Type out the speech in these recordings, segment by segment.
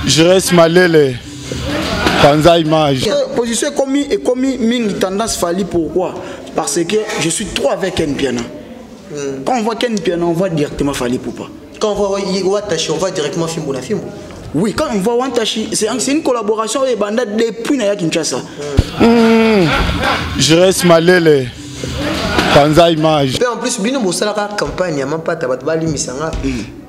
Je reste malélé. Panza image. Position est commis ming tendance Fally. Pourquoi? Parce que je suis trop avec un piano. Quand on voit qu'un piano, on voit directement Fally Poupa. Quand on voit Watashi, on voit directement Fimbo la Fimbo. Oui, quand on voit Watashi, c'est une collaboration avec Banda depuis Naya Kinshasa. Je reste malélé. Panza image. En plus, Bino Bosalaka campagne, même pas Tabatbali Misanga.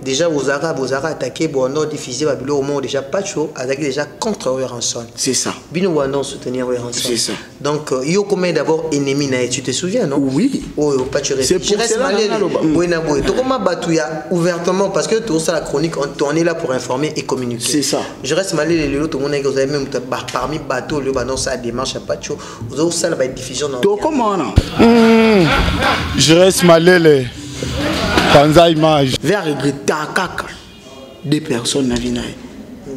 Déjà, vous avez attaqué, vous avez diffusé au moment déjà pas chaud, attaqué déjà contre Weranson. C'est ça. Bino Wandon soutenir Weranson. C'est ça. Donc, il y a combien d'abord ennemis, tu te souviens, non? Oui. Oh, pas tu restes. C'est pour cela que tu comment batouya ouvertement parce que tout ça la chronique, on est là pour informer et communiquer. C'est ça. Je reste malé les lots, tout le monde vous avez même parmi bateaux, le banon ça démarche à Pacho. Vous avez ça la diffusion dans. Donc comment non? Je reste malélé. Panza image. Vers regretter kaka des personnes na vie na.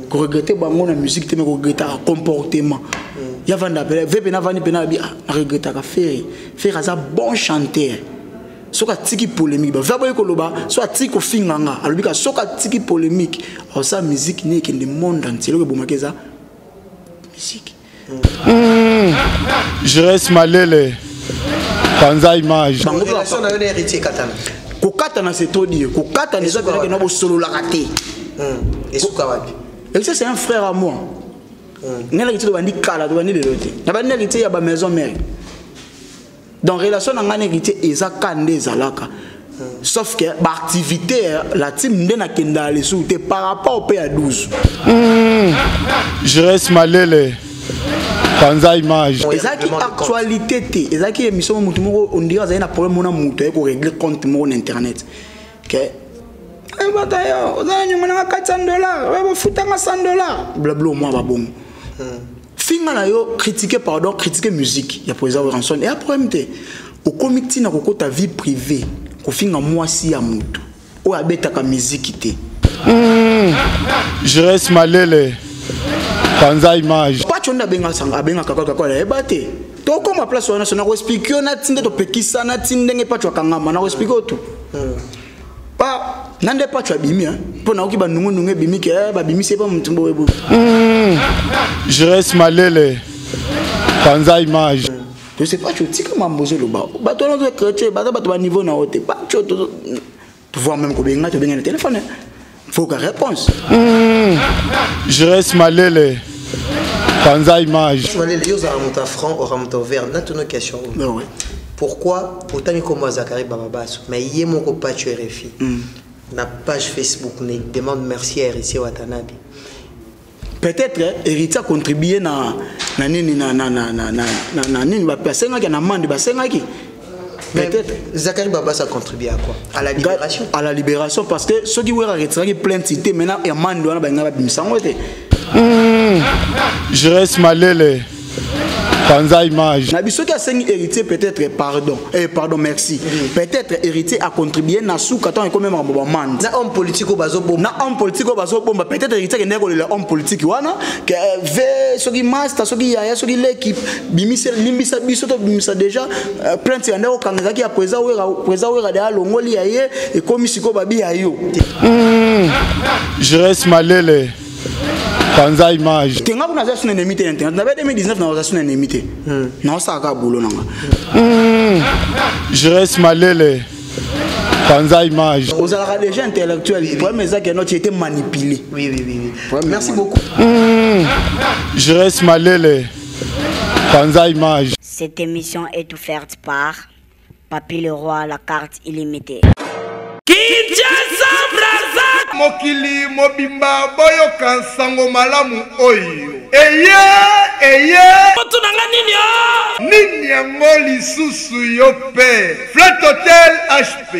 Ko regretter bango na musique te me ko regretter comportement. Ya vanda pele ve pena vani pena bi regretter ka faire ça bon chanteur. Soka tiki polémique ba va boy ko loba so tiki ko finganga alobi ka soka tiki polémique au sa musique ni ke le monde entier le bomakeza musique. Je reste malélé. Panza image. Bango relation na yo héritier katana. Kokatana c'est trop dire. Kokatana c'est que nous solo la raté. Et Soukawabi. Et ça c'est un frère à moi. N'a héritier de bandi kala de bandi de l'autre. Na bandi héritier ya ba maison mère. Dans relation na ngane héritier eza kande zalaka. Sauf que ba activité la team ndena kenda les sous par rapport au PA12. Je reste malélé. Panza image. Ezaki actualité te. Ezaki émission mutu moko on dirait ça y a un problème mona mutu ko régler compte mon internet. Que batayo, on a nyuma $400, on futanga $100. Blabla moi ba bon. Finga na yo critiquer critiquer musique, ya poza Weranson et après MT. Au comité na ko ta vie privée, ko finga moi si ya mutu. O abeta ka musique te. Je reste malélé. Panza image. Pas tu n'as benga sanga benga kakaka la ebate. To comme place on a expliquer na tinde to pekisa na tinde nge pas tu kangama na expliquer tout. Pas nande pas tu abimi hein. Pour na okiba nungu nungu bimi ke ba bimi c'est pas mutumbo webu. Je reste malélé. Panza image. Je sais pas tu tika mambozo lo ba. Ba to no chrétien ba ba niveau na hote. Pas tu voir même ko benga to benga le téléphone. Faut que réponse. Je reste malélé. Panza image. Malélé, yo za remonta franc ou remonta vert. Na ton question. Pourquoi autant comme Zakari Bababasso, mais yé mon copain tu RFI. Na page Facebook ne demande merci à Héritier Watanabe. Peut-être Héritier a contribué na nini na nini ba personne qui na mande ba senga qui. Peut-être Zakari Babas a contribué à quoi? À la libération. À la libération parce que ceux qui ont retiré plainte cité maintenant et amende wana ba ngaba bimisango te. Je reste malélé. Panza image. Na biso qui a sengi héritier peut-être pardon merci. Peut-être héritier a contribué na sous quand comme même ba mande. Na homme politique au bazo bomba. Na homme politique au bazo bomba peut-être héritier que neko le homme politique wana que ve ceux qui master ceux qui ya ceux qui l'équipe bimisa limbisa biso to bimisa déjà plainte ya ndeko kanga ki a presa wera de alongoli ya ye et comme siko babi ya yo. Je reste malélé. Panza image. Tenga kuna za suna nemite internet. Na 2019 na za suna nemite. Na sa ka bolo nanga. Je reste malélé. Panza image. Aux alaka déjà intellectuel. Le problème c'est que notre été manipulé. Oui. Merci beaucoup. Je reste malélé. Panza image. Cette émission est offerte par Papy le Roi, la carte illimitée. Mokili mobimba boyo kansango malamu oyo eye otunanga nini yango lisusu yo pe Flat Hotel HP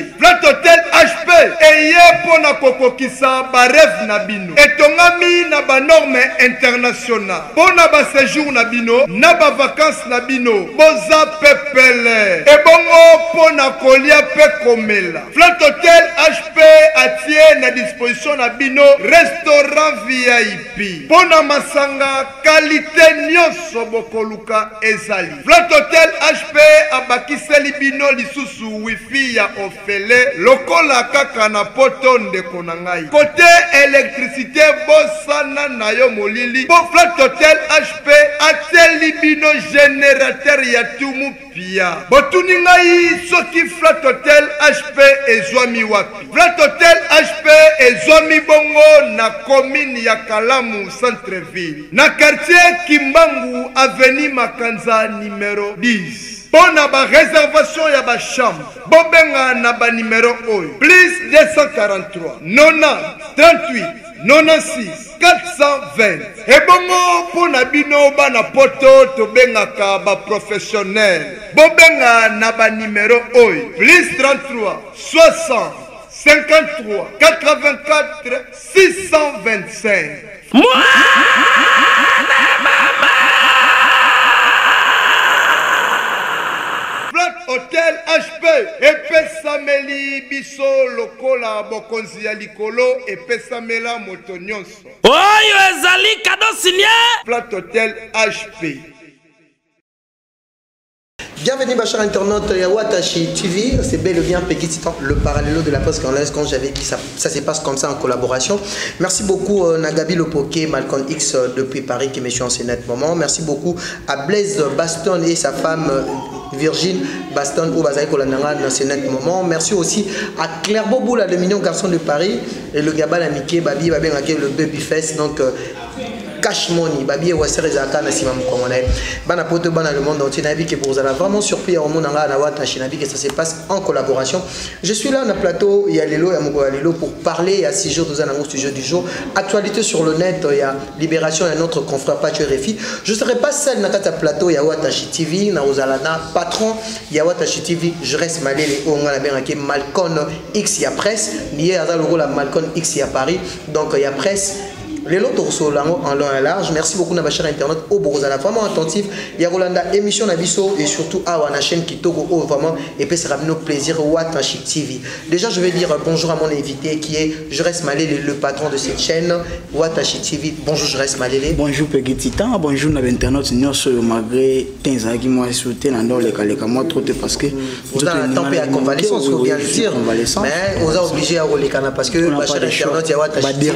eye pona kokokisa barev na bino etongami na banorme international pona ba séjour na bino na ba vacances na bino boza pepele ebongo pona kolia pe komela Flat Hotel HP atie na disposition na bino restaurant VIP pona masanga qualité nyonso bokoluka ezali. Flat Hotel HP abakiseli bino lisusu wifi ya ofele lokola kaka na poto ndeko na ngai. Côté électricité bosana na yo molili. Po Flat Hotel HP ateli bino générateur ya tumu pia. Botuni ngai soki Flat Hotel HP ezwami wapi. Flat Hotel HP ezwami bongo na commune ya Kalamu centre-ville. Na quartier Kimbangu avenue Makanza numéro 10. Bona ba réservation ya ba chambre. Bobenga na ba numéro oyo. Plus 243 90 38 96 420. Ebongo pona bino bana poto to bengaka ba professionnel. Bobenga na ba numéro oyo. Plus 33 60 53 84 625. Flat Hotel HP epesameli biso lokola bokonzi ya likolo epesamela moto nyonso. Oyo ezali cadeau signé Flat Hotel HP. Bienvenue ma chère internaute Yawatashi TV, c'est bel et bien Peggy Titan, le parallélo de la presse congolaise, quand j'avais dit ça se passe comme ça en collaboration. Merci beaucoup Nagabi Lopoké, Malcolm X depuis Paris qui me suit en ce net moment. Merci beaucoup à Blaise Baston et sa femme Virgin Baston ou Bazaï Kolananga dans ce net moment. Merci aussi à Claire Boboula, le mignon garçon de Paris, et le Gabal Amike, Babi Babengake, le Baby Fest, donc Cash Money, Babi et Wasser Ezaka, Nassima Moukomone, Bana Poto, Bana le monde entier, Nabi, que vous allez vraiment surpris au monde en Nawatashi, Nabi, que ça se passe en collaboration. Je suis là, dans le plateau, il y a Lelo, il y a Lelo pour parler, il y a 6 jours, 2 ans, au sujet du jour. Actualité sur le net, il y a Libération, il y a notre confrère Pacho RFI. Je ne serai pas seul dans le plateau, il y a Watashi TV, Naozalana, patron, il y a Watashi TV, je reste malé, les Onga, la Benake, Malcolm X, il y a presse, il y a Malcolm X, il y a Paris, donc il y a presse. Les lots en long et large. Merci beaucoup à chère internet au Borozala, vraiment attentif. Il y a Rolanda émission Nabiso et surtout à la chaîne Kitogo vraiment et puis ça sera nos plaisir Watashi TV. Déjà je vais dire bonjour à mon invité qui est Je reste Malé, le patron de cette chaîne Watashi TV. Bonjour Je reste Malé. Bonjour Peggy Titan, bonjour à l'internet nous malgré Tenza qui m'a sauté dans les calèques moi trop parce que vous avez tempé à convalescence faut bien le dire. Mais on a obligé à rouler parce que ma chère internet il y a Watashi TV.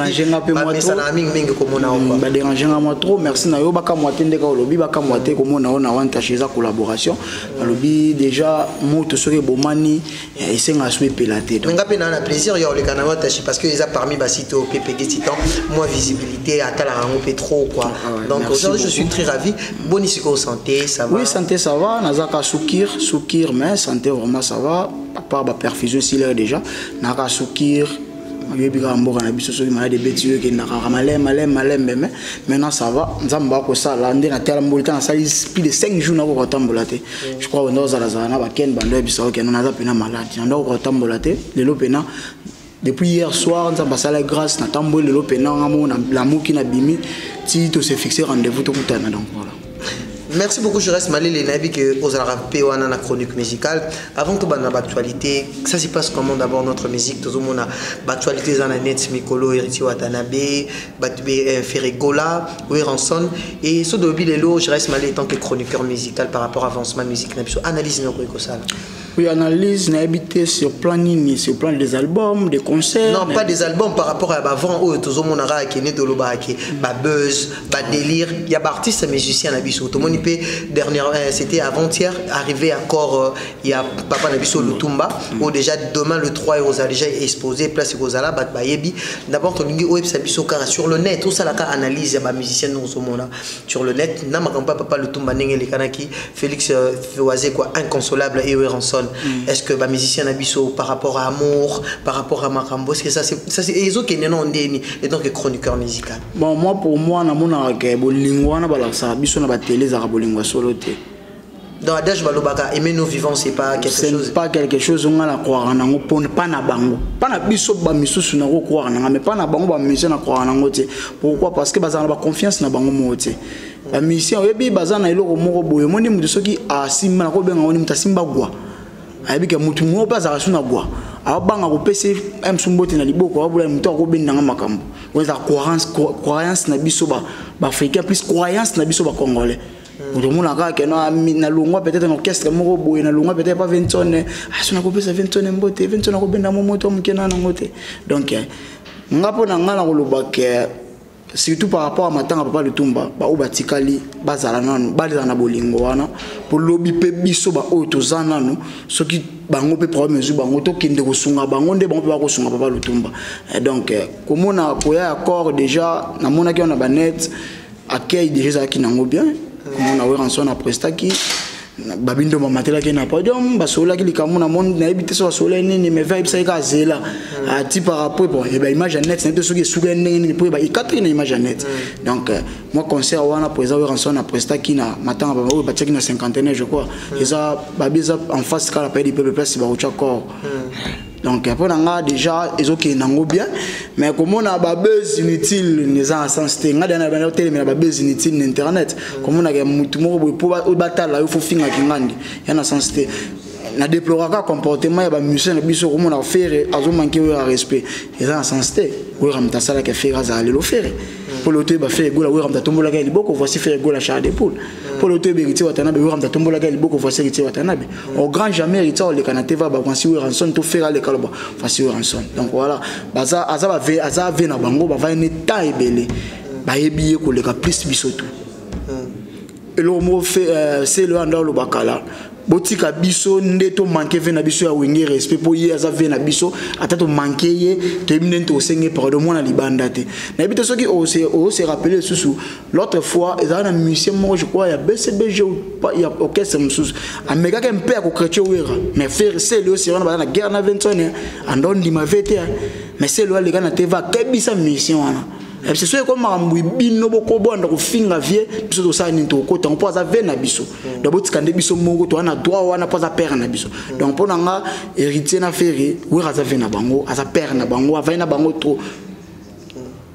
Ba déranger moi trop merci na yo baka moité ndeka lobi baka moité comme na on Watashi za collaboration lobi déjà moto soki bomani et c'est un souhait pélaté donc ngape na plaisir yo le kana Watashi parce que ils a parmi ba site au PPG Titan moi visibilité à la rango pétro quoi donc aujourd'hui je suis très ravi bonisiko santé ça va. Oui santé ça va nazaka soukir mais santé vraiment ça va à part ba perfusion si là déjà naka soukir maintenant ça va nzamba ko sala ndé na tela mbolita na sali plus de 5 jours na ko tambola te je crois on za na ba ken bando biso ke na za pena malade na ko tambola te lelo pena depuis hier soir nzamba sala grâce na tambola lelo pena ngamo na la muki na bimi ti to se fixer rendez-vous to kutana donc voilà. Merci beaucoup, je reste malé les nabis que aux arabes ou la chronique musicale. Avant tout, bah, l'actualité, ça se passe comment d'abord notre musique, tout le monde a l'actualité dans la net, Mikolo, Eriti Watanabe, Ferregola, Ranson et ce de Bilelo, je reste malé en tant que chroniqueur musical par rapport à avancement musique, analyse nos ça. Oui, analyse, n'a habité sur plan des albums, des concerts. Non, pas des albums par rapport à avant où tout le monde a qui est de l'oba qui buzz, délire. Il y a des artistes musiciens à Bissau. Tout le monde peut dernière, c'était avant-hier, arrivé encore il y a Papa Nabiso Lutumba où déjà demain le 3 euros a déjà exposé place Gozala Batbayebi. D'abord on dit web Sabiso car sur le net tout ça la analyse il y a des musiciens nous sommes là sur le net. N'a pas Papa Lutumba n'engel les Kanaki Félix Fewazé quoi inconsolable et Ranson. Est-ce que les musiciens Nabiso par rapport à Amour, par rapport à Makambo, est-ce que ça c'est les autres qui n'ont et donc chroniqueur musical. Bon moi pour moi na mona ke bolingwa na balaksa biso na ba télé za bolingwa solo te. Dans Adage Balobaka aimer nos vivants c'est pas quelque chose. C'est pas quelque chose on a la croire nango pas na bango. Pas na biso ba misusu na ko croire nanga mais pas na bango ba musicien na croire nango te. Pourquoi parce que bazana ba confiance na bango mo te. Ba musicien oyebi bazana eloko moko boye moni mutu soki asimba na ko benga oni mutu asimba gwa. Ayebi ke mutu mo pas za rasuna gwa. abanga ko pese M Sumbote na liboko abula muto ko bendanga makambo weza croyance na biso ba africain plus croyance na biso ba congolais Tout monde a dit na longwa peut-être un orchestre moko boye na longwa peut-être pas 20 tonnes asuna ko pesa 20 tonnes mbote 20 tonnes ko benda moto mukena na ngote donc ngapo na ngala ko lobake surtout par rapport à matanga papa Lutumba ba obatikali bazala nanu bazala na bolingo wana pour lobi pe biso ba o tozana no soki bango pe problème zu bango to kende ko sunga bango nde bango pe ba ko sunga papa Lutumba donc komona koya accord déjà na mona ki on a banet accueil déjà qui nango bien on a eu rançon après ça qui babindo mamatela qui n'a pas d'homme basola qui likamu na monde na ebité so sola nini mais vibe ça ka zela a ti par rapport bon et ben image net c'est ce qui souga nini pour ba ikatri na image net donc moi concert wana pour ça rançon après ça qui na matanga ba ba tchaki na 50 je crois et ça babiza en face ka la paix du peuple place ba corps donc après on a déjà ils ont nango bien mais comme on a babes inutile les en sens te ngada na ba télé mais babes inutile internet comme on a mutu moko pour batala il faut finga kingandi yana sens te na déploraka comportement ya ba musicien na biso comme on a faire azo manquer au respect ils en sens te ko ramta sala ka faire za aller le faire pour le te ba faire gola ko ramta tombola ka liboko voici faire gola cha de poule pour le te beriti watanabe ko ramta tombola ka liboko voici beriti watanabe au grand jamais rita le kanate va ba voici ranson to faire le kaloba voici ranson donc voilà baza aza ve na bango ba va une taille belé ba yebiye ko le ka plus bisoto et le mot fait c'est le andao le bakala botika biso ndeto manquer vena biso ya wenge respect pour ye aza vena biso atato manquer ye to eminento osenge pardon moi na libanda te na ebito soki o se rappeler susu l'autre fois ezana na musicien moi je crois ya BCBG ou pas ya orchestre mususu ameka ke mpe ko chrétien wera mais faire c'est le aussi on na guerre na 20 ans andon di mavete mais c'est le les na teva kebisa musicien wana c'est sûr comme mambu bino boko bonda ko finga vie biso to sa ni to ko tan po za vena biso do botikande biso mongo to ana droit wana po za père na biso donc po nga héritier na ferry we za vena bango aza père na bango ava na bango trop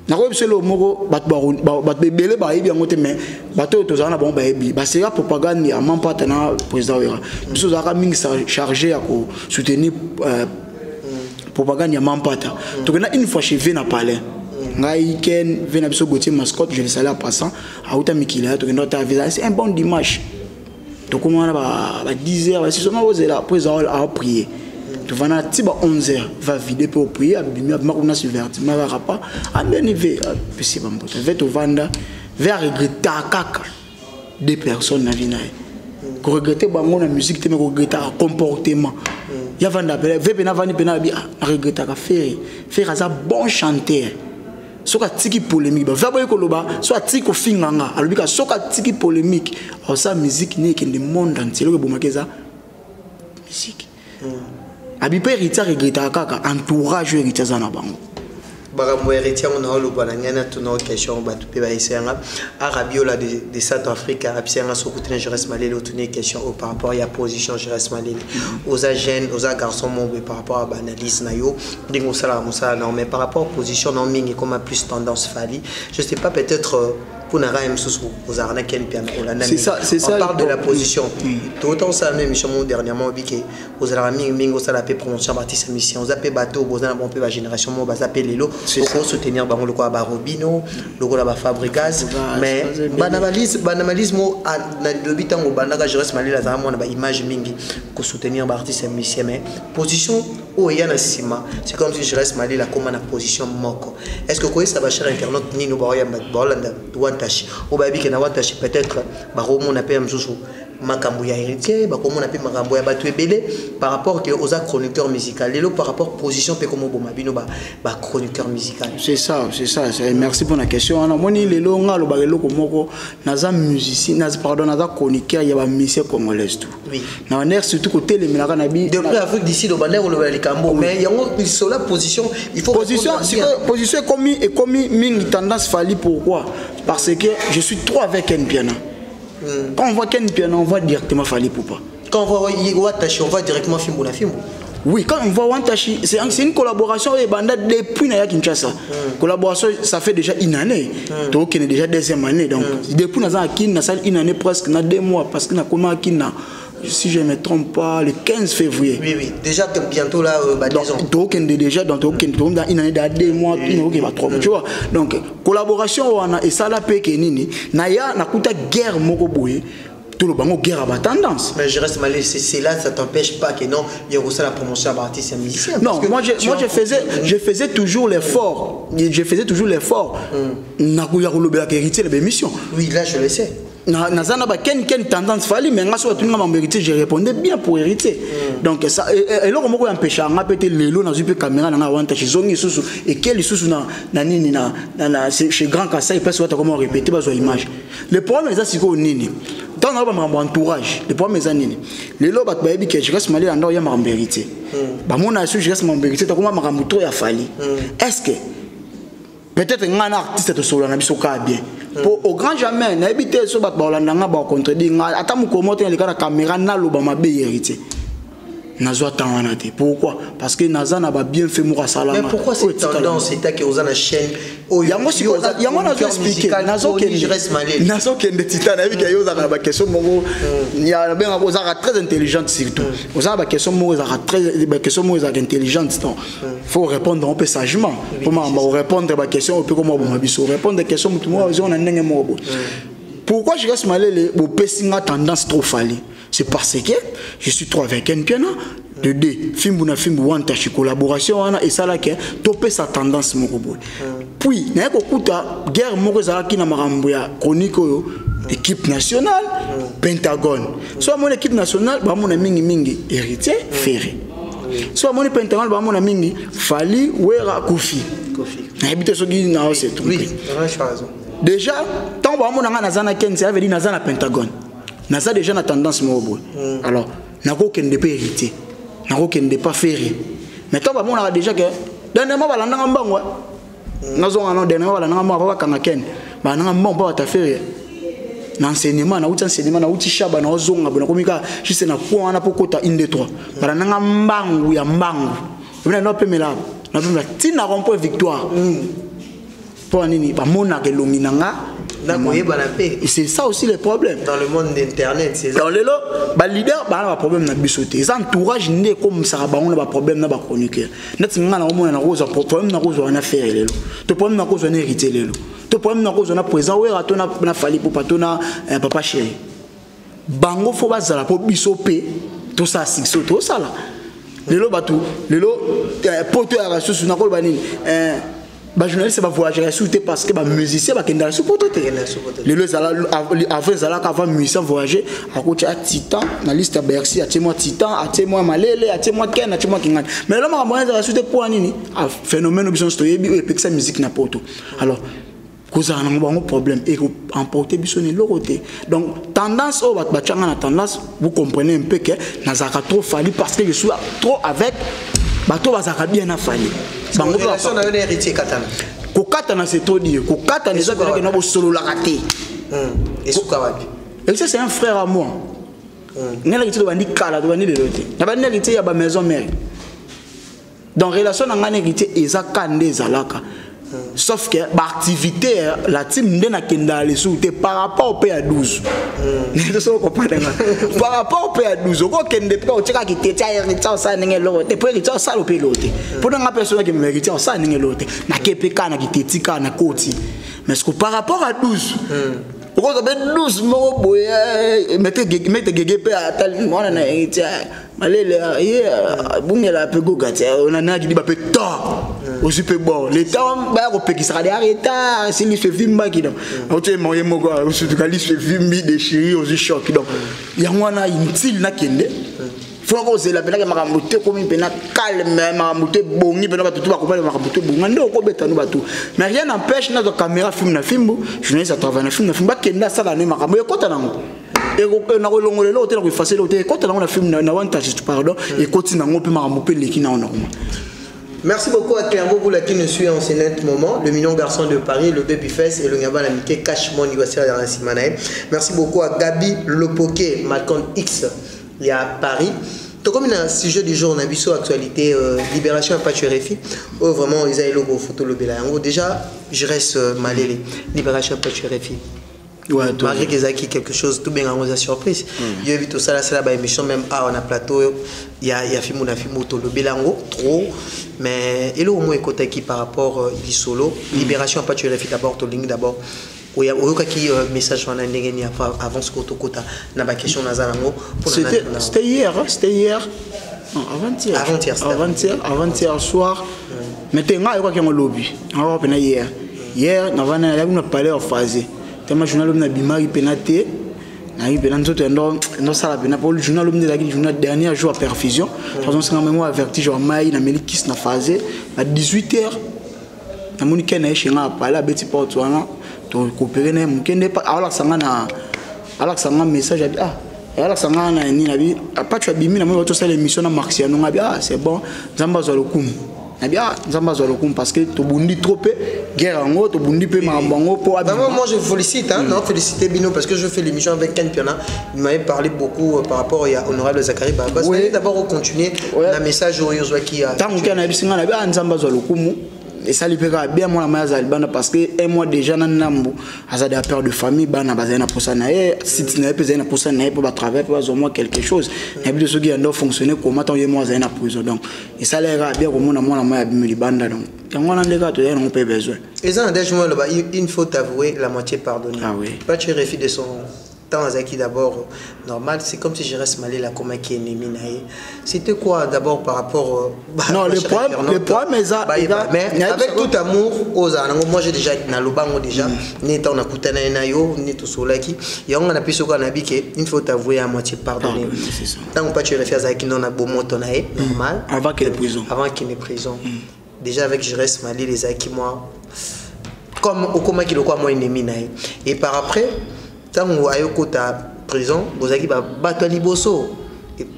na ko biso lo moko bat bebele ba yebi yango te mais bato to za na bango ba yebi ba sera propagande ya mampata na président wera biso za ka mingi chargé à ko soutenir propagande ya mampata to na une fois chez vena palais ngai ken vena biso Gauthier mascotte je le salue en passant a uta mikila to kendo ta visa c'est un bon dimanche to comment ba 10h ba si soma ozela après a prier to vana tiba 11h va vider pour prier abimi ma subverti ma va pas a bien ve pesi bamboto ve to vanda vers regretter kaka des personnes na vina ko regretter bango na musique te mais ko regretter comportement ya vanda ve pena vani pena bi regretter ka faire ça bon chanteur soka tiki polémique ba va ko loba so tiki ko finganga alobika soka tiki polémique au sa musique ni que le monde entier le bomakeza musique abi pe héritier regretta kaka entourage héritier za na bango barambo héritier on a loba na ngana to no question ba to pe ba isenga arabiola de South Africa absenga so kutena Jores Malele otune question par rapport à position Jores Malele aux jeunes aux garçons mon par rapport à analyse na yo dingo sala musala non mais par rapport à position non mingi comme plus tendance fali je sais pas peut-être pour n'a rien aux arnaques quel piano c'est ça on parle de la position tout autant ça même mission dernièrement biqué aux arnaques mingo ça la paix promotion artiste mission on appelle bateau aux arnaques on peut la génération on va appeler l'élo pour soutenir bango le quoi ba Robino le quoi ba Fabregas mais banalisme na le bitango banaka Jores Malele la zama ba image mingi pour soutenir ba artiste mission mais position où il y a na sima c'est comme si Jores Malele la comme na position moko est-ce que quoi ça va cher internaute ni no ba ya bolanda au baby qui n'a pas peut-être on appelle mzuzu makambo ya héritier comme on appelle makambo ya batu ebele par rapport aux chroniqueurs musicaux lelo par rapport position pe comme bomabino ba chroniqueur musical c'est ça merci pour la question on moni lelo ngalo ba lelo komoko naza musicien naza pardon naza chroniqueur ya ba musicien congolais tout oui na on surtout côté les milaka na bi depuis Afrique d'ici do bander le likambo mais yango sur la position il faut position comme mingi tendance fali pourquoi parce que je suis trop avec un piano. Quand on voit qu'un piano, on voit directement Fally Ipupa. Quand on voit Watashi, on voit directement Fimbo la Fimbo. Oui, quand on voit Watashi, c'est une collaboration avec Banda depuis Naya Kinshasa. Collaboration, ça fait déjà une année. Donc, il est déjà deuxième année. Donc, depuis Naya Kinshasa, une année presque, 2 mois, parce qu'il y a comment Kinshasa. si je ne me trompe pas, le 15 février. Oui, oui. Déjà, bientôt là, 10 ans. Donc, déjà, dans une année de 2 mois, tu vois. Donc, collaboration, et ça, la paix, Naya, n'a pas guerre, tout le monde guerre à tendance. Mais je reste mal, c'est là, ça t'empêche pas que non, il y a aussi la promotion à artiste et musicien. Non, moi je faisais toujours l'effort. Je faisais toujours l'effort. N'a pas hérité de l'émission. Oui, là je le sais. Nazana ba ken tendance fali mais ngaso tu ngama mérité je répondais bien pour hériter. Donc ça et là comment empêcher nga pété lelo na zupe caméra na wanta chizongi susu et quel susu na nini na chez Grand Kassai parce que comment répéter bazo image. Le problème c'est siko nini. Dans notre entourage, le problème est nini. Lelo ba baby que je reste malé ando ya ma mérité. Ba mon asu je reste ma mérité to comment maramuto ya fali. Est-ce que peut-être un artiste de solo na biso ka bien. Pour au grand jamais na habité so bat ba landanga ba contredire ata mu komote le la caméra na lo ba mabe hérité. Nazo attendre te. Pourquoi? Parce que Naza n'a pas bien fait moura salama. Mais pourquoi cette tendance c'est que aux la chaîne yango nazo expliquer Nazo kende titan avec yo za ba question moko ya ben ko za très intelligente surtout. Oza ba question moko za très ba question moko za intelligente donc faut répondre un peu sagement. Comment on répondre ba question un peu comment on biso répondre des questions mutu mo on a ndenge moko. Pourquoi je reste malé au pessinga tendance trop fali? C'est parce que je suis trop avec un piano de deux film na film wanta chi collaboration et ça là que topé sa tendance moko boy. Puis na ko kuta guerre moko za ki na marambo ya chronique yo équipe nationale Pentagone. Soit mon équipe nationale ba mon mingi héritier Ferré. Soit mon Pentagone ba mon mingi Fali Wera Kofi. Na habite so gi na c'est tout. Oui, raison. Déjà tant ba mon na zana ken ça veut dire na zana Pentagone. Naza déjà na tendance mobo. Alors, nako kende pas hérité. Nako kende pas ferré. Mais toi ba mona déjà que dernièrement ba landa ngambangwa. Nazo ngano dernièrement ba landa ngambangwa ba kanga ken. Ba nanga mbangwa ba ta ferré. Na enseignement na uti enseignement na uti shaba na ozonga bona komika juste na kwa wana pokota inde 3. Ba nanga mbangu ya mbangu. Bina no pemela. Na pemela tina rompo victoire. Pour nini ba mona ke lominanga. Et c'est ça aussi le problème. Dans le monde d'internet, c'est ça. Dans le lot, les leaders ont un problème dans le bisoté. Les entourages n'est comme ça, on a un problème dans le chroniqueur. Net on a un problème dans le affaire. Le problème dans le hérité. Le problème dans le présent, où on a fallu pour patona papa chéri. Bango faut pas ça pour bisoper tout ça, c'est tout ça là. Le lot batou, le lot poteau à la source na kolbani. Bah journaliste va voyager souté parce que bah musicien va kenda sous poteau les deux avant musicien voyager à côté à Titan na liste à Bercy à témoin Titan à témoin Malele à témoin Ken à témoin Kingan mais là ma moyen va souté pour nini phénomène obligation stoyebi et puis ça musique na poto alors cause on a un problème et emporter bisonné le côté donc tendance au batchanga na tendance vous comprenez un peu que nazaka trop fallu parce que je suis trop avec bato bazaka bien na fallu. Bango relation na héritier katana. Ko katana c'est trop dire. Ko katana les autres que no solo la raté. Et souka wapi. Et ça c'est un frère à moi. Nela kitilo bandi kala to bandi de l'autre. Na bandi héritier ya ba maison mère. Donc relation na ngane héritier ezaka ndeza laka. Sauf que l'activité la team ndena kenda les sous par rapport au PA12. Par rapport au PA12, ko kende pa o tshaka ki tetsa héritier ça ndenge lote. Pour héritier ça lo pilote. Pour nga personne qui me héritier ça ndenge lote. Na kepeka na kitetika na koti. Mais ce que par rapport à 12 pourquoi ça fait 12 mots boy mettez gege pe atal mona na héritier malele bungela pe gogati on a dit ba pe ta aussi pe bon les temps ba ko pe qui sera arrêta si lui se vimba qui donc on te moyen mogo surtout quand lui se vimbi déchiré aussi choc donc ya mwana intil na kende faut que c'est la peine que maramuté comme pena calme maramuté bongi pena ba tout ba ko ba maramuté bonga ndo ko beta no ba tout mais rien n'empêche na caméra film na film journaliste à travailler na film ba kenda sala ne maramu e kota nango et na ko longolelo hotel ko effacer l'hôtel kota nango na film na wanta pardon et continue nango pe maramu pe leki na normal. Merci beaucoup à Clermont pour qui nous suit en ce net moment, le mignon garçon de Paris, le Babyface et le Ngaba Lamike Cash Money à Simanae. Merci beaucoup à Gabi Lopoké, Malcolm X, il y a Paris. Donc comme il y a un sujet du jour, on a vu sur actualité, libération à Pachurefi, vraiment ils ont le logo photo le béla. Déjà, je reste malélé, libération à Pachurefi. malgré qu'ils aient quelque chose tout bien en surprise. Il y a vu tout ça là, c'est la émission même on a plateau, il y a film tout le bilango trop, mais il y a au moins côté qui par rapport au solo, libération pas tu refais d'abord ton ligne d'abord. Il y a qui message on a ndengeni avant ce côté kota na ba question nazalango. C'était hier. Non, avant-hier soir. Mais tu as un lobby. Hier, on a parlé en phase. Tu as un journal qui a bimari pénaté. Le journal dernier jour à perfusion. Par exemple, on a averti Jean Maï, on a mis qui na phase à 18h. On a mis qui na chez on a parlé à Betty Porto. On a coopéré na mukende pas alors ça na message ah alors ça na ni na bi pas tu as bimi na moi tout ça l'émission na Marciano ngabi ah c'est bon Nzamba zolokum bien Nzamba zolokum parce que to bundi trop peu guerre ngo to bundi peu mambango pour moi je félicite non féliciter Bino parce que je fais l'émission avec Ken Piona il m'avait parlé beaucoup par rapport à honorable Zachary Babas d'abord continuer la message au Yozwa qui a tant qu'on a bisinga na bien Nzamba zolokum. Et ça lui paiera bien moi la maison parce que un mois déjà dans Nambo à des père de famille bana bazana pour ça naé si tu n'avais pas besoin pour ça naé pour travailler pour au moins quelque chose et puis de ce qui a doit fonctionner comment tant moi在na prison donc et ça l'aira bien comme moi la moya bimeli banda donc quand on a des gars tu as on peut besoin et ça déjà il faut avouer la moitié pardonner pas tu refus de son Zaki d'abord normal, c'est comme si je reste malé là comme un qui est ennemi. C'était quoi d'abord par rapport non le problème mais avec tout amour aux anangos moi j'ai déjà na lobango déjà ni tant na kutana na yo ni tout cela qui y a on a pu ce qu'on a dit que il faut t'avouer à moitié pardonner tant pas tu refais Zaki non a beau monton normal avant qu'il est prison déjà avec je reste malé les Zaki moi comme au comment qu'il quoi moi ennemi et par après tant que vous avez prison, vous avez battu liboso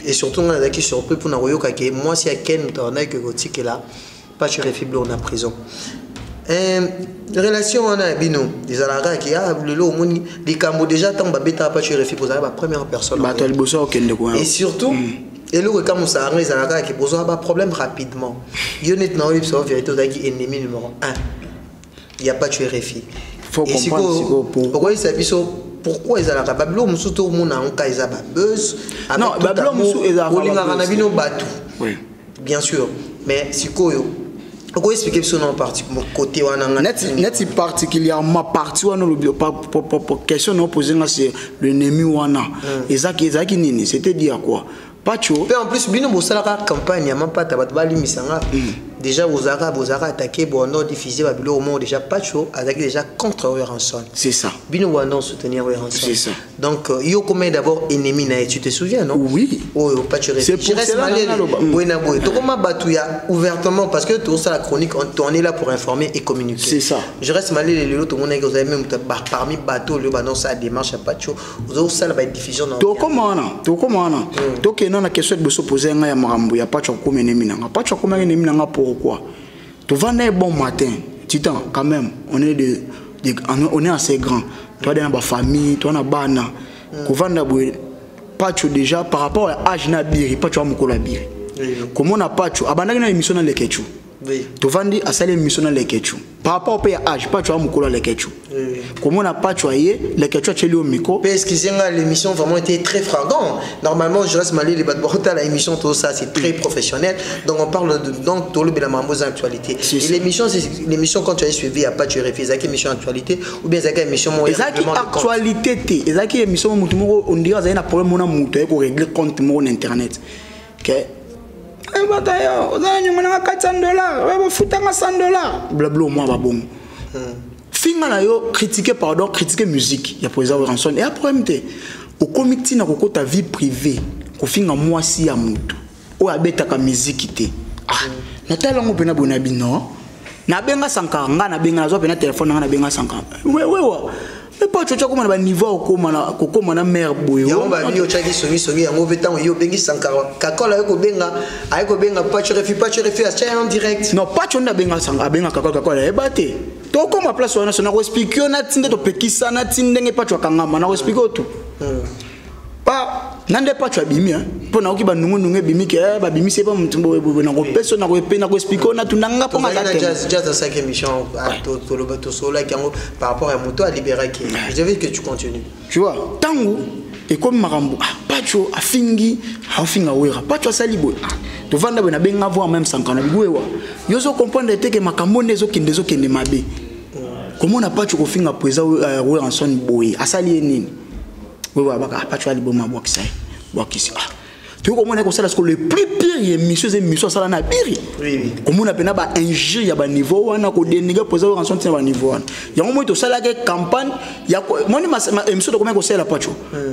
et surtout on a qui surpris pour nous que moi si à Ken on a que gothique là pas tu refible on a prison relation on a Bino des alara qui a le lot moni les cambo déjà tant beta pas tu refible vous avez la première personne battu liboso et surtout et le quand on s'arrête les alara qui pose un problème rapidement Yonet na oui c'est vérité qui ennemi numéro 1 il y a pas tu refible faut comprendre pourquoi il s'habille pourquoi ils ont la Babylone musu tout le monde a un cas ils a buzz non Babylone musu ils a Babylone batu oui bien sûr mais si quoi pourquoi expliquer ce nom parti côté wana net particulièrement parti wana pour question non posée c'est l'ennemi wana ezaki nini c'était dire quoi Pacho en plus bino bosala campagne ya mapata bat bali misanga déjà vous avez attaqué Bono diffusé Babylone au monde déjà Pacho avec déjà contre Ranson c'est ça bino Bono soutenir Ranson c'est ça donc yo comme d'abord ennemi na tu te souviens non oui Pacho c'est pour cela boina boy to comment batuya ouvertement parce que tout ça la chronique on est là pour informer et communiquer c'est ça je reste malé les autres monde que vous avez même parmi bateau le banon ça démarche à Pacho vous avez ça la diffusion to comment to non la question de se poser un ya marambo ya Pacho comme ennemi nanga Pacho comme ennemi nanga pourquoi tu vas naître bon matin titan quand même on est assez grand toi dans la famille toi na bana ko vanda boy Pacho déjà par rapport à âge na biri Pacho amukola biri comment na Pacho abandaki na émission na lekechu tu vandi asali émission na lekechu par rapport au âge Pacho amukola lekechu comment na Pacho aye lekechu acheli au micro parce que l'émission vraiment était très flagrant normalement je reste malé les batborota la émission tout ça c'est très professionnel donc on parle de donc tout le belamambos actualité et l'émission c'est l'émission quand tu as suivi à Pacho refait ça émission actualité ou bien ça émission moi actualité té ça qui émission mutu moko on dirait ça un problème mona mutu ko régler compte mon internet OK bataillon on a nyuma $400 ouais futanga $100 blabla moi ba bon finga na yo critiquer musique ya poeza Ranson et après mte au comité na kokota vie privée ko finga moi si ya mutu o abeta ka musique té na tala ngo pena bona bino na benga sanka nga na benga zo pena téléphone nga na benga sanka wewa mais pas tu comme na niveau kokoma na mère boyo ya ba bio chaki songi yango betango yo bengi sanka kakola yo ko benga pas tu refi a en direct non pas tu na benga sanka benga kakola ebate to comme place wana sona ko expliquer na tinde to pekisa na tinde nge pas tu kangama na ko expliquer tout pas nande pas tu abimi hein pour na oki ba nungu bimi ke ba bimi c'est pas mutumbo na ko peso na ko pe na ko expliquer na tunanga pour ma date jazz dans cette émission to solo par rapport à moto à libérer qui je veux que tu continues tu vois tango et comme marambo pacho afingi afinga wera pacho salibo to vanda bona benga voir même sankana bigwewa yozo comprendre que makambo nezo kende mabe comment on a pacho ko finga poeza wera son boy asali nini wewa baka pacho alibo mabwakisa bwakisi tu comment on a ça le plus pire émission ça na biri comment on a pena ba injure ya ba niveau wana ko dénigrer poeza wera son ba niveau wana yango moi to sala que campagne ya moni ma émission to comment ko sala pacho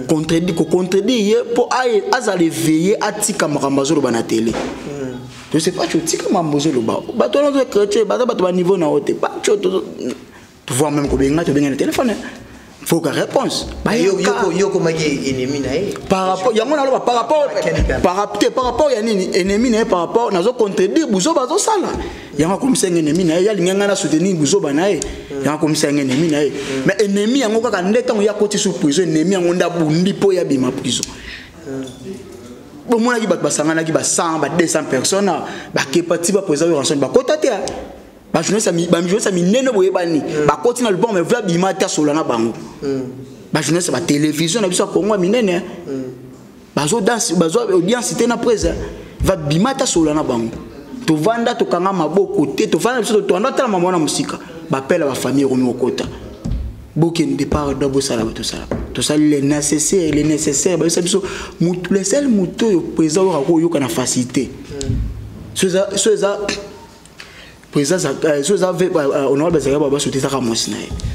contredire pour azale veiller atika makambazo lo bana télé je sais pas tu tika mambozo lo ba to no chrétien ba ba niveau na hote pas tu vois même ko benga to benga le téléphone faut que réponse yo ko maki ennemi na par rapport yango na lo par rapport ya nini ennemi na par rapport nazo contredire buzo bazo sala yango comme ça ennemi na ya linganga na soutenir buzo bana yango comme ça ennemi na mais ennemi yango kaka ndeta ya koti sous prison ennemi yango nda bundi po ya bima prison bon moi ki bat basangana ki ba 100 ba 200 personnes ba kepati ba poser rançon ba kotate ba jeunesse mi neno boye bani ba koti na le bon mais vla bima ta solana bango ba jeunesse ba télévision na biso Congo minene bazo danse bazo audience te na presse va bima ta solana bango to vanda to kanga maboko te to vanda biso to anda tala mama na musika ba pela ba famille romi okota bokin départ d'abo sala tout ça tout ça les nécessaires ba biso mutu les sel mutu yo présent ko yo kana facilité ça président ça avait honorable Bezaka baba sauter ça comme ça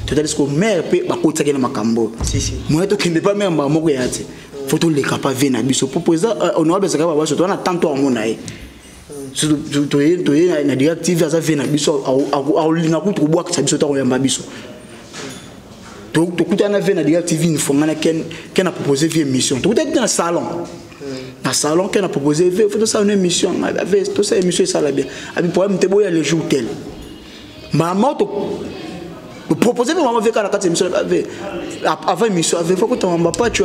c'est-à-dire que mère peut ba ko tsakena makambo si moi to kende pas même ba moko yati faut to le capable venir biso pour président honorable Bezaka baba sauter on a tantôt amona to na directive ça venir biso a linga ku to boa ka biso to yamba biso to kutana venir directive une fongana ken a proposé vie émission to kutana dans salon na salon qu'on a proposé faut ça une émission avec tout ça émission ça là bien avec problème te boya le jour tel maman to proposer maman avec la 4 émission avant émission avec faut que ton maman pas tu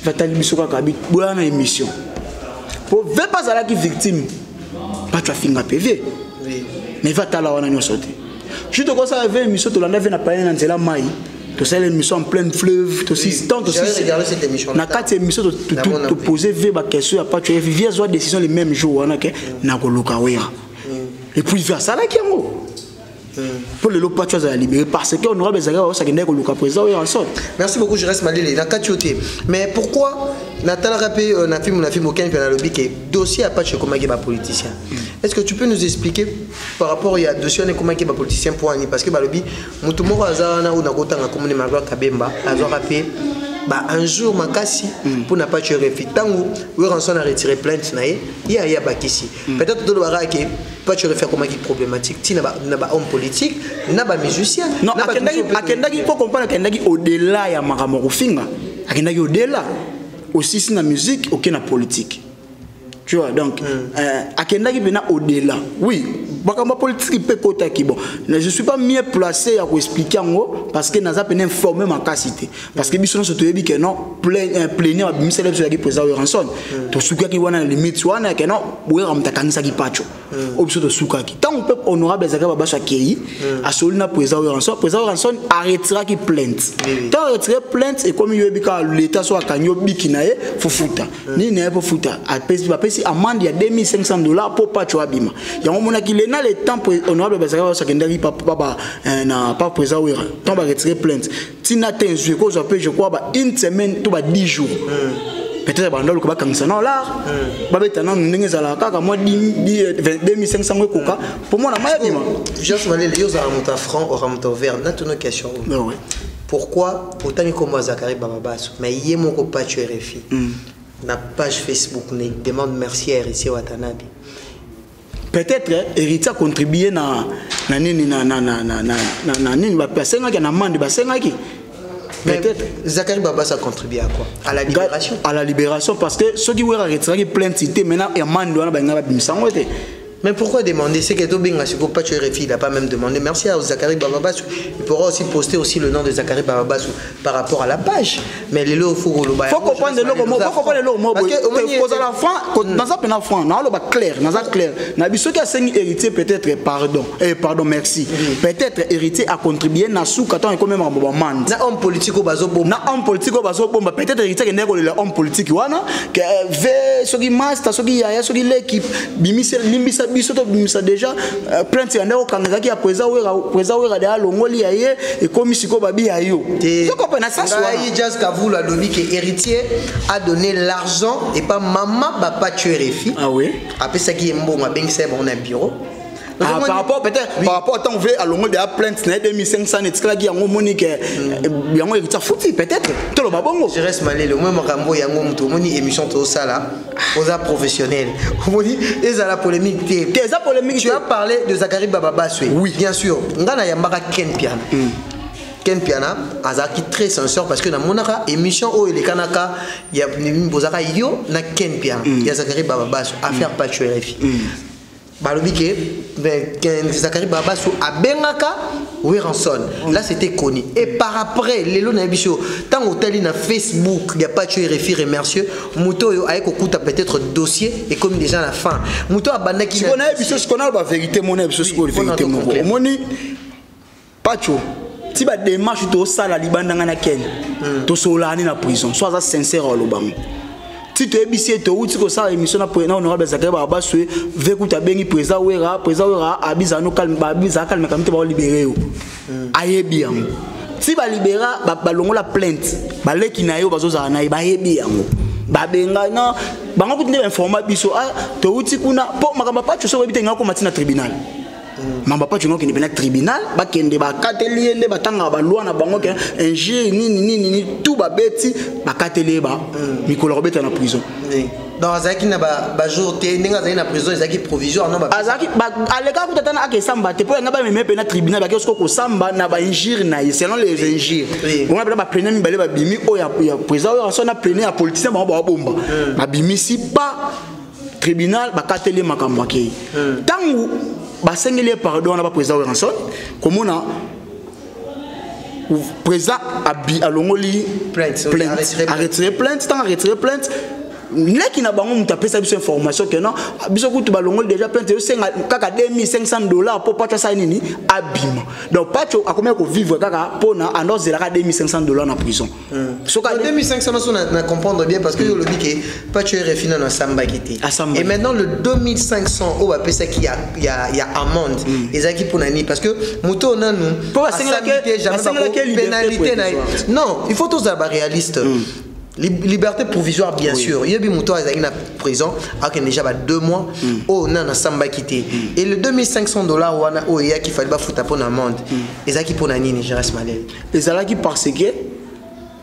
va t'aller biso ka kabit boya na émission pour veut pas ça là qui victime pas tu finga PV mais va t'ala wana nyo sauter je te conseille avec émission to landa na pa na nzela mai to ça l'émission en plein fleuve to si tant aussi cette émission na 4 émissions to poser va question à pas tu via soit décision les mêmes jours wana ke na ko loka wera et puis vers ça là qui ngo pour le lot pas tu as libérer parce que honorable Bezaka ça qui n'est ko loka président en sorte. Merci beaucoup, je reste malélé na katioté mais pourquoi Nathan rappé na film aucun dans le bic dossier à pas chez comment ba politicien. Est-ce que tu peux nous expliquer par rapport à dossier ne comment ba politicien pour ani parce que ba le bi mutu moko azana ou na kotanga commune Magwa Kabemba azo rappé bah un jour makasi pour n'a pas tuer refi tango ou rançon a retiré plainte naé il y a bakisi peut-être tout le bara que pas tu refaire comment qui problématique ti na ba homme politique na ba musicien non akendaki faut comprendre akendaki au-delà ya makambo kofinga akendaki au-delà aussi si na musique aucune politique tu vois donc akendaki bena au-delà oui makambo politique peut kota ki bon je suis pas mieux placé à expliquer ngo parce que naza peine informer ma capacité parce que biso so toyebi que non plénière ba misele so ya ki président rançon to suka ki wana limite wana que non boyera mtakangisa ki pacho obiso to suka ki tant peuple honorable Bezaka baba shakei a solina président rançon arrêtera ki plainte tant retirer plainte et comme yoyebi ka l'état so akanyo biki nae fufuta ni nae fufuta a pesi amende ya $2500 pour pacho abima yango mona ki na le temps honorable Bezaka ça kendaki papa na pas président wera tant ba retirer plainte tina tenzu ko je crois ba une semaine tout ba 10 jours peut-être ba ndolo ko ba kangisa non là ba betana ndenge zala kaka moi 2500 koka pour moi na mayabima juste malé les yoza amuta franc au ramuta vert na toutes nos questions pourquoi autant comme Zakari Bababasso mais yemo ko pas tu RFI na page Facebook ne demande merci à RC Watanabe peut-être héritier a contribué na nini na nini ba personne qui na mande ba senga qui peut-être Zakari Bababasso a contribué à quoi à la libération parce que ceux qui were retiré plainte cité maintenant et mande wana ba ngaba bimisango te Mais pourquoi demander? C'est que Tobinga, si pas tu RFI, il n'a pas même demandé. Merci à Zachary Bababassou. Il pourra aussi poster aussi le nom de Zachary Bababassou par rapport à la page. Mais les lots, il faut comprendre le logo. Faut comprendre le logo. Parce que la fin, dans un peu franc, dans le bas clair, dans un clair. N'a ceux qui a signé héritier peut-être pardon, merci. Peut-être héritier a contribué na sous quand on est quand même en bombe. Na homme politique au bazo bombe. Na homme politique au bazo bombe. Peut-être héritier qui n'est pas le homme politique wana que ve ce qui master, ce qui yaya, ce qui l'équipe bimise limbisa bisoto bimisa déjà plainte ya ndeko kanga qui a présent wera de alongoli yaye et comme siko babi ayo. Je comprends ça soit. Just Kavoul a donné que héritier a donné l'argent et pas maman papa tu RFI. Ah oui. Après ça qui est bon ma ben c'est bon un bureau. Par rapport peut-être par rapport à tant veut à longueur de la plainte na 2500 et cela qui a monique yango héritier fouti peut-être tout le babongo. Je reste malé le même rambo yango muto moni émission to ça là aux arts professionnels. Moni et ça la polémique tu as parlé de Zachary Bababassou. Oui bien sûr ngana yambaka Ken Piana. Ken Piana azaki très sincère parce que dans mon émission où il est kanaka il y a bozaka yo na Ken Piana il y a Zachary Bababassou affaire pas tu RFI. Balobi que Zachary Bababassou a bengaka Weranson. Là c'était connu. Et par après les lots n'abicho tant hôtel na Facebook il y a pas tu RFI remercieux Muto yo avec okuta peut-être dossier et comme déjà à la fin Muto a bandaki si on a biso ce qu'on a la vérité mon biso ce qu'on vérité mon moni pacho si ba démarche to sala libanda ngana ken to solani na prison soit sincère au lobang. Si tu es bissé, tu as dit ça émission na président honorable Zachary Bababassou veut que tu bengi président wera abizano calme calme quand tu vas libérer aye bien. Si ba libéra ba longo la plainte ba leki na yo bazoza na ba yebi yango ba benga na ba ngako tinde informa biso tu uti kuna po makamba pa tu so bite ngako matina tribunal. Mamba pas tu n'as qu'une tribunal, ba kende ba katelier ne ba tanga ba loi na bango que injure ni tout ba beti ba katelier ba mikolo robeta na prison. Dans Zaki na ba jour té ninga za na prison Zaki provisoire non ba Zaki ba aleka ko tatana ake samba te po ngaba me pe na tribunal ba kesko ko samba na ba injure na selon les injures. On a ba plein mi balé ba bimi o ya prison on so na plein ya politicien ba bomba. Ba bimi si pas tribunal ba katelier makamba ke. Tangu basengeli pardon na ba président Weranson comme on a président a longoli plainte a retiré plainte tant a retiré plainte Neki na bango mutapé sa biso information que non biso kutu balongoli déjà plainte yo senga kaka $2500 pour pas ça nini abima donc pas tu a combien ko vivre kaka pona andoze la $2500 na prison so ka 2500 on comprendre bien parce que le dit que pas tu RFI na samba kiti et maintenant le 2500 au apé ça qui y a amende ezaki pour nani parce que muto na nous pour jamais pénalité non il faut tous être réaliste. Liberté provisoire bien sûr. Il y a bien muto ezaki na prison avec déjà 2 mois au na samba kiti et le $2500 wana o ya qui fallait ba fouta pour amende ezaki pour nani je reste malade ezalaki parce que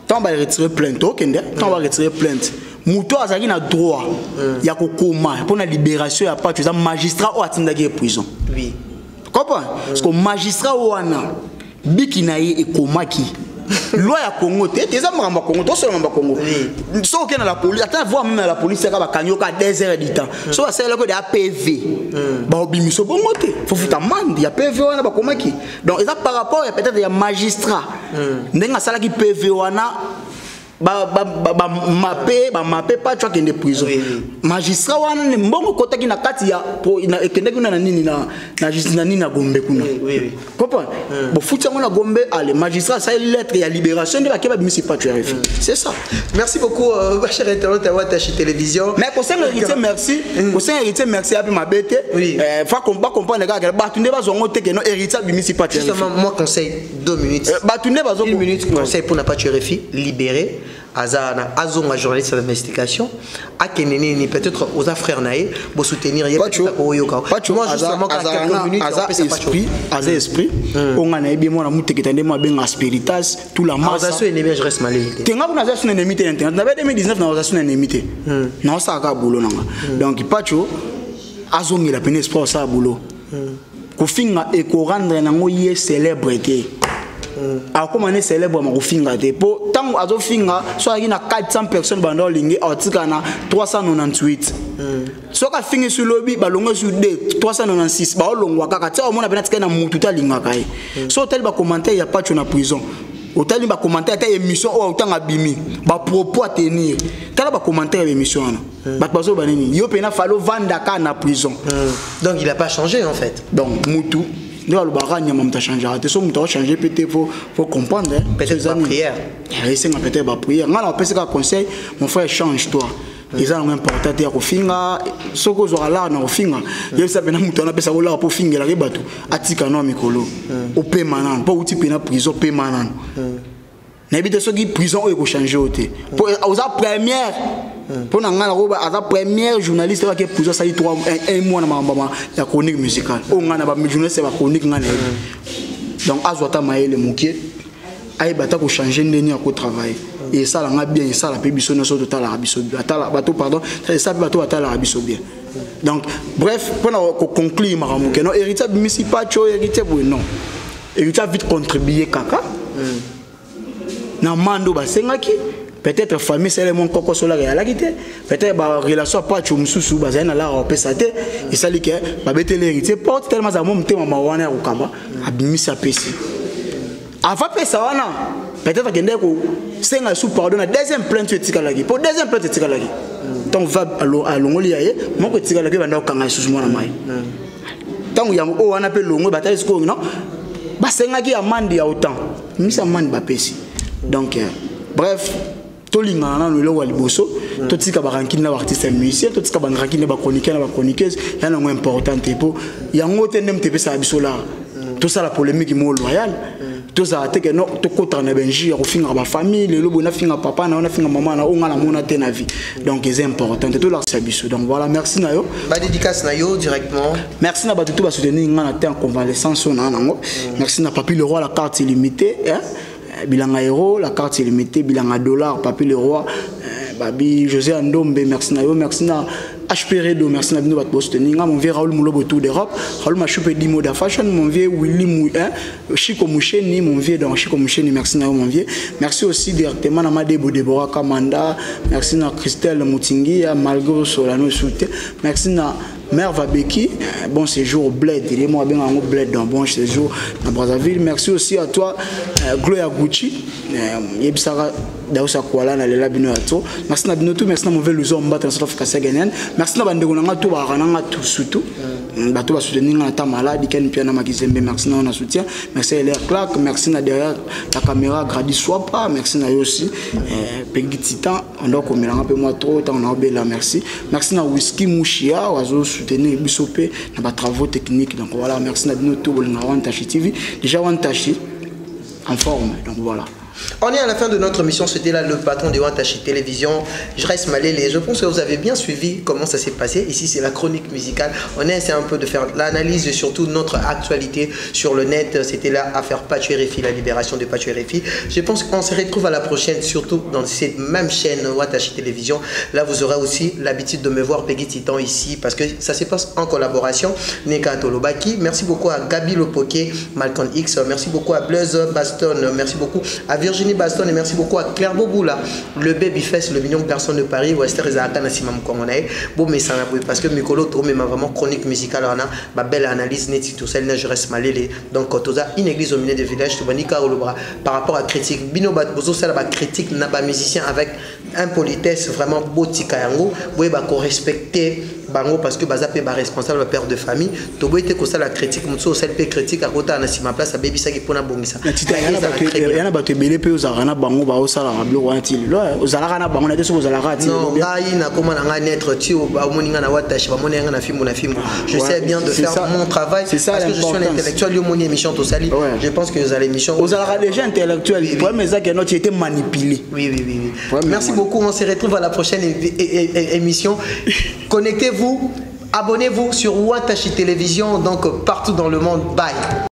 tant ba retirer plainte okende tant ba retirer plainte muto azaki na droit ya kokoma pour na libération ya pas tu ça magistrat o atindaki prison oui comprends parce que magistrat wana bikinaye e komaki loi ya Congo te eza mamba Congo to solo mamba Congo so que na la police attends voir même la police ka ba kanyoka 2 heures du temps so ba sala ko de APV ba obimiso bongo te faut futa mande ya PV wana ba komaki donc eza par rapport ya peut-être ya magistrat ndenga sala ki PV wana mappé pas tu as qu'une prison magistrat wana ne mbongo kotaki na kati ya na ekende kuna na nini na justice na nini na Gombe kuna comprends bon futa ngona Gombe allez magistrat ça lettre ya libération de la keba bimisi pas tu RFI c'est ça. Merci beaucoup cher internaute à Watashi télévision mais pour ça héritier merci pour ça héritier merci à ma bête faut comprendre les gars ba tunde ba zongo te que non héritier bimisi pas tu RFI justement moi conseil 2 minutes ba tunde ba zongo 1 minute conseil pour na pas tu RFI libérer Azana azonga journaliste d'investigation a kenene peut-être aux frères naé pour soutenir il y a pas moi justement quelques minutes aza esprit on a bien moi na muteketande moi ben asperitas tout la masse azation ennemi je reste malé tenga kuna azation ennemi te internet na 2019 na azation ennemi te na ça ka boulot nanga donc pacho azongi la peine sport ça boulot ko finga e ko rendre na ngoye célébrité akomane célèbre ma kofinga te po tango azofinga so aki na 400 personnes banda olingi atika na 398 soka fingi sur lobby balongo sur 396 ba olongwa kaka tia omona bena tika na mutu talinga kai so tel ba commentaire ya pas na prison otali ba commentaire ta émission o otanga bimi ba propos à tenir tala ba commentaire ya émission na ba bazo banini yo pena falo vanda ka na prison donc il a pas changé en fait donc mutu non le barrage n'a pas changé te so mutu changer peut-être faut comprendre peut-être la prière c'est peut-être ba prière ngala on peut se conseil mon frère change toi ils ont important te ya kofinga soko zo ala na kofinga yebisa pena mutu na pesa kola po finga la bato atika no mikolo o pe manan po uti pena prison pe manan na ebite soki prison o ko changer ote po aux première pour na ngala roba à première journaliste va que prison ça 3 un mois na mama la chronique musicale o ngana ba journaliste ba chronique ngana donc azwata maele mukie ay bata ko changer ndeni ko travailler et ça la bien et ça la pe biso no so total la biso atala bato pardon ça bato atala la biso bien donc bref pour na conclure maramu que non héritier bimisi pas cho héritier bon non héritier vite contribuer kaka na mando ba sengaki peut-être famille c'est mon coco sur la réalité peut-être ba relation pas cho mususu ba zana la opesate et ça li que ba bete l'héritier porte tellement za mon tema mawana ya kukamba abimisa pesi avant pesa wana peut-être que ndeko senga sous pardon na deuxième plainte etikalaki pour deuxième plainte etikalaki donc va à longoli yaye moko etikalaki banda okanga sous mwana mai tant yango o wana pe longo batali siko non ba senga ki amande ya autant misa amande ba pesi donc bref tolinga na lo wa liboso totika ba rankine na artiste musicien totika ba rankine ba chroniqueur na ba chroniqueuse yana ngo importante po yango te nem te pesa biso la tout ça la polémique mo loyal tout ça te que non to kota na benji ko finga ba famille le lobo na finga papa na finga maman na onga na mona te na vie donc c'est important tout la sabiso donc voilà merci na yo ba dédicace na yo directement merci na ba tout ba soutenir ngana te en convalescence na nango merci na Papi le Roi la carte illimitée bilanga euro la carte illimitée bilanga dollar Papi le Roi babi José Andombe merci na yo merci na HP Redo merci na bino bat soutenir mon vieux Raoul Moulobo tour d'Europe Raoul Machupe Dimo da fashion mon vieux Willy Chico Moucheni mon vieux dans Chico Moucheni merci na yo mon vieux merci aussi directement na Madebo Deborah Kamanda merci na Christelle Moutingi Malgré Solano soutien merci na Mère Vabeki, bon séjour au Bled, il est moi bien en Bled dans bon séjour dans Brazzaville. Merci aussi à toi, Gloria Gucci, Yebsara Daousa Kuala, Nalela Bino Ato. Merci à Binotou, merci à mon vélo Zomba, Transafrica Séganienne. Merci à Bandegonanga, tout Barananga, tout surtout. Bateau va soutenir un temps malade, Ken Piana Makizembe, merci à soutien. Merci à L'air Clark, merci à derrière la caméra Grady Swapa, merci à aussi. Peggy Titan, on doit comme un peu moins trop, on a là, merci. Merci à Whisky Mouchia, Oiseau soutenir Bissopé dans les travaux techniques. Donc voilà, merci à Binotou, on a Wantachi TV. Déjà Wantachi en forme, donc voilà. On est à la fin de notre mission, c'était là le patron de Wantachi Télévision. Je reste Malélé. Je pense que vous avez bien suivi comment ça s'est passé. Ici, c'est la chronique musicale. On essaie un peu de faire l'analyse et surtout notre actualité sur le net. C'était là à faire Pacho RFI, la libération de Pacho RFI. Je pense qu'on se retrouve à la prochaine, surtout dans cette même chaîne Wantachi Télévision. Là, vous aurez aussi l'habitude de me voir Peggy Titan ici parce que ça se passe en collaboration. Neka Tolobaki. Merci beaucoup à Gabi Lopoké, Malcolm X. Merci beaucoup à Blaise Baston. Merci beaucoup à Virginie Baston et merci beaucoup à Claire Boboula, le Babyface, le million de personnes de Paris, Wester Ezaka Nassimam Kongonae, bon mais ça parce que Mikolo Tomé m'a vraiment chronique musicale, on a ma belle analyse neti tout seul, je reste malélé. Donc quand on a une église au milieu des villages, tu vas niquer au bras par rapport à critique. Bino Batbozo, c'est la critique, n'a pas musicien avec impolitesse vraiment botika yango, boye ba ko respecter bango parce que bazapé ba responsable père de famille, to boye te ko ça la critique, mutso celle pe critique à côté na sima place à baby ça qui pona bongisa. Yana ba te belé pe ozarana bango ba osala rablo wanti lo ozalaka na bango na deso ozalaka ti non ngai na comment nga naître tu ba moninga na watashi ba moninga na filmo je sais bien de faire mon travail parce que je suis un intellectuel yo moni émission to sali je pense que vous allez émission ozalaka déjà intellectuel le problème c'est que tu été manipulé oui merci beaucoup on se retrouve à la prochaine émission connectez-vous abonnez-vous sur Wantachi Télévision donc partout dans le monde bye.